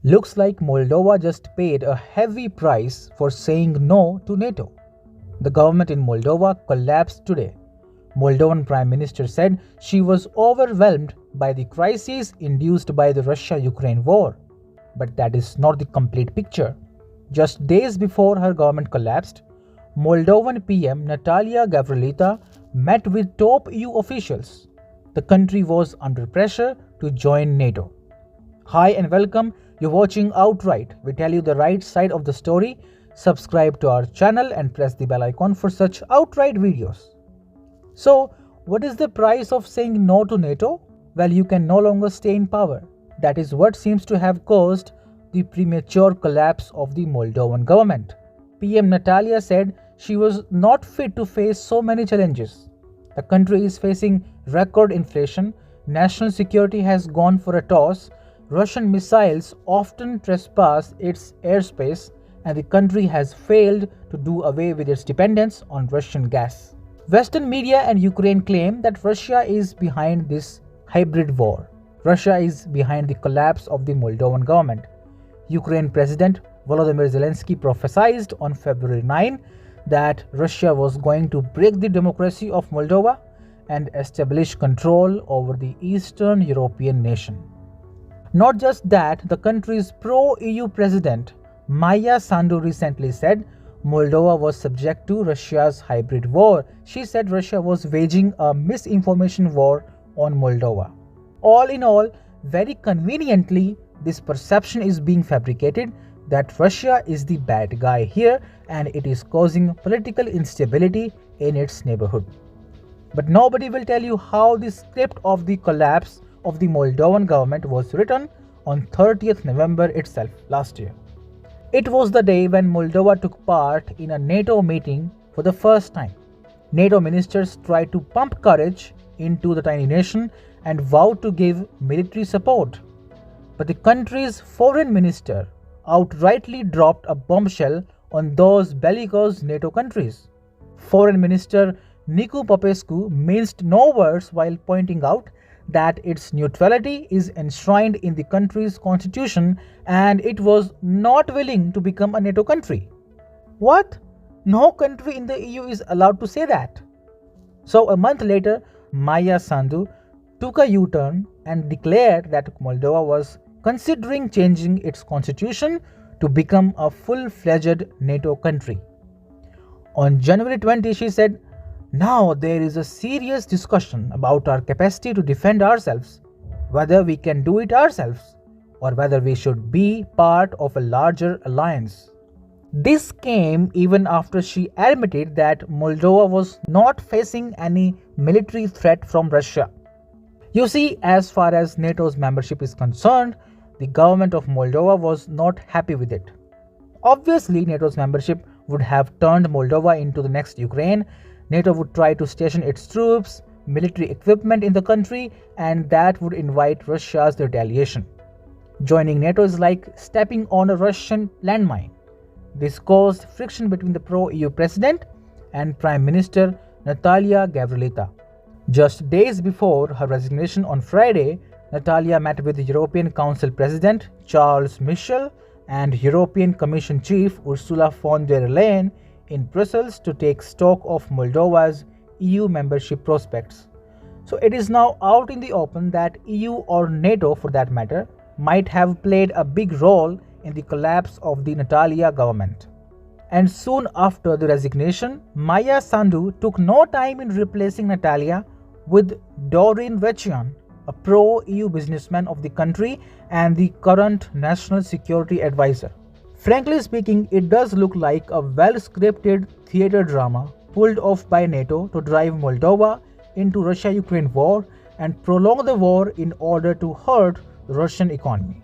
Looks like Moldova just paid a heavy price for saying no to NATO. The government in Moldova collapsed today. Moldovan Prime Minister said she was overwhelmed by the crises induced by the Russia-Ukraine war. But that is not the complete picture. Just days before her government collapsed, Moldovan PM Natalia Gavrilița met with top EU officials. The country was under pressure to join NATO. Hi and welcome. You're watching Outright. We tell you the right side of the story. Subscribe to our channel and press the bell icon for such outright videos. So, what is the price of saying no to NATO? Well, you can no longer stay in power. That is what seems to have caused the premature collapse of the Moldovan government. PM Natalia said she was not fit to face so many challenges. The country is facing record inflation, national security has gone for a toss, Russian missiles often trespass its airspace, and the country has failed to do away with its dependence on Russian gas. Western media and Ukraine claim that Russia is behind this hybrid war. Russia is behind the collapse of the Moldovan government. Ukraine President Volodymyr Zelensky prophesied on February 9 that Russia was going to break the democracy of Moldova and establish control over the Eastern European nation. Not just that, the country's pro-EU president Maia Sandu recently said Moldova was subject to Russia's hybrid war. She said Russia was waging a misinformation war on Moldova. All in all, very conveniently, this perception is being fabricated that Russia is the bad guy here and it is causing political instability in its neighborhood. But nobody will tell you how the script of the collapse of the Moldovan government was written on 30th November itself last year. It was the day when Moldova took part in a NATO meeting for the first time. NATO ministers tried to pump courage into the tiny nation and vowed to give military support. But the country's foreign minister outrightly dropped a bombshell on those bellicose NATO countries. Foreign Minister Nicu Popescu minced no words while pointing out that its neutrality is enshrined in the country's constitution and it was not willing to become a NATO country. What? No country in the EU is allowed to say that. So a month later, Maia Sandu took a U-turn and declared that Moldova was considering changing its constitution to become a full-fledged NATO country. On January 20, she said, "Now there is a serious discussion about our capacity to defend ourselves, whether we can do it ourselves or whether we should be part of a larger alliance." This came even after she admitted that Moldova was not facing any military threat from Russia. You see, as far as NATO's membership is concerned, the government of Moldova was not happy with it. Obviously, NATO's membership would have turned Moldova into the next Ukraine. NATO would try to station its troops, military equipment in the country, and that would invite Russia's retaliation. Joining NATO is like stepping on a Russian landmine. This caused friction between the pro-EU president and Prime Minister Natalia Gavrilița. Just days before her resignation on Friday, Natalia met with the European Council President Charles Michel and European Commission Chief Ursula von der Leyen in Brussels to take stock of Moldova's EU membership prospects. So it is now out in the open that EU or NATO for that matter might have played a big role in the collapse of the Natalia government. And soon after the resignation, Maia Sandu took no time in replacing Natalia with Dorin Vecian, a pro-EU businessman of the country and the current national security advisor. Frankly speaking, it does look like a well-scripted theater drama pulled off by NATO to drive Moldova into Russia-Ukraine war and prolong the war in order to hurt the Russian economy.